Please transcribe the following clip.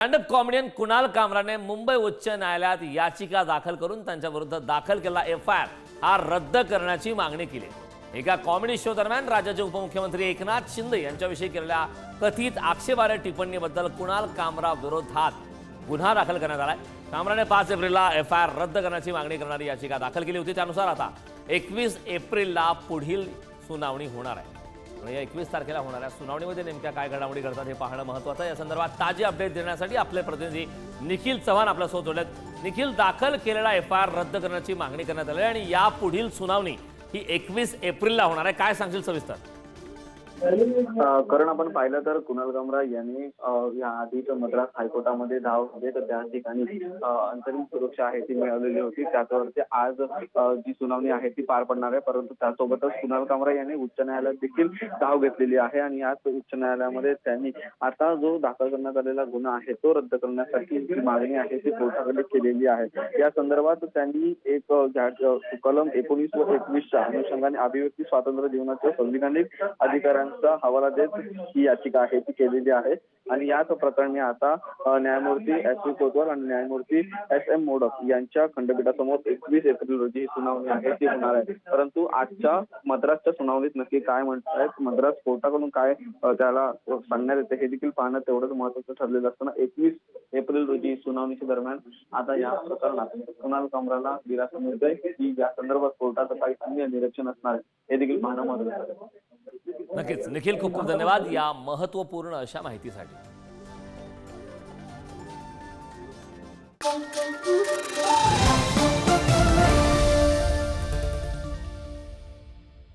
Stand up comedian Kunal कामराने Mumbai उच्च न्यायालयात याचिका दाखल करून त्यांच्या विरुद्ध दाखल केलेला एफआयआर हा रद्द करण्याची मागणी केली। एका कॉमेडी शो दरम्यान राज्याचे उपमुख्यमंत्री एकनाथ शिंदे यांच्याविषयी केलेल्या कथित आक्षेपार्ह टिप्पणीबद्दल कुणाल कामरा विरोधात गुन्हा दाखल करण्यात आलाय। कामराने 5 एप्रिलला एफआयआर रद्द करण्याची मागणी करणारी याचिका दाखल केली होती। त्यानुसार आता 21 एप्रिलला पुढील सुनावणी होणार आहे। आणि या 21 तारखेला होणाऱ्या सुनावणीमध्ये नेमक्या काय घडामोडी घडतात हे पाहणं महत्त्वाचं आहे। या संदर्भात ताजी अपडेट देण्यासाठी आपले प्रतिनिधी निखिल चव्हाण आपल्यासोबत जोडलेत। निखिल, दाखल केलेला एफआयआर रद्द करण्याची मागणी करण्यात आली आणि या पुढील सुनावणी ही 21 एप्रिलला होणार आहे। काय सांगशील सविस्तर? कारण आपण पाहिलं तर कुणाल कामरा यांनी या आधीच मद्रास हायकोर्टामध्ये धाव घेतली, तर त्या ठिकाणी अंतरिम सुरक्षा आहे ती मिळवलेली होती। त्याच्यावरती आज जी सुनावणी आहे ती पार पडणार आहे। परंतु त्यासोबतच कुणाल कामरा यांनी उच्च न्यायालयात देखील धाव घेतलेली आहे आणि याच उच्च न्यायालयामध्ये त्यांनी आता जो दाखल करण्यात आलेला गुन्हा आहे तो रद्द करण्यासाठी जी मागणी आहे ती कोर्टाकडे केलेली आहे। या संदर्भात त्यांनी एक कलम 19 व 21च्या अनुषंगाने अभिव्यक्ती स्वातंत्र्य जीवनाच्या संविधानिक अधिकारांचा हवाला देत ही याचिका आहे ती केलेली आहे। आणि याच प्रकरणी आता न्यायमूर्ती S.V. कोतवाल आणि न्यायमूर्ती S.M. मोडक यांच्या खंडपीठासमोर 21 एप्रिल रोजी ही सुनावणी आहे ती होणार आहे। परंतु आजच्या मद्रासच्या सुनावणीत नक्की काय म्हणतायत, मद्रास कोर्टाकडून काय त्याला सांगण्यात येते हे देखील पाहणं तेवढंच महत्त्वाचं ठरलेलं असताना 21 एप्रिल रोजी सुनावणीच्या दरम्यान आता या प्रकरणात कुणाल कामराला दिलासा मिळतोय की या संदर्भात कोर्टाचं काही अन्य निरीक्षण असणार आहे हे देखील पाहणं महत्त्वाचं आहे। नक्कीच निखिल, खूप खूप धन्यवाद या महत्त्वपूर्ण अशा माहितीसाठी।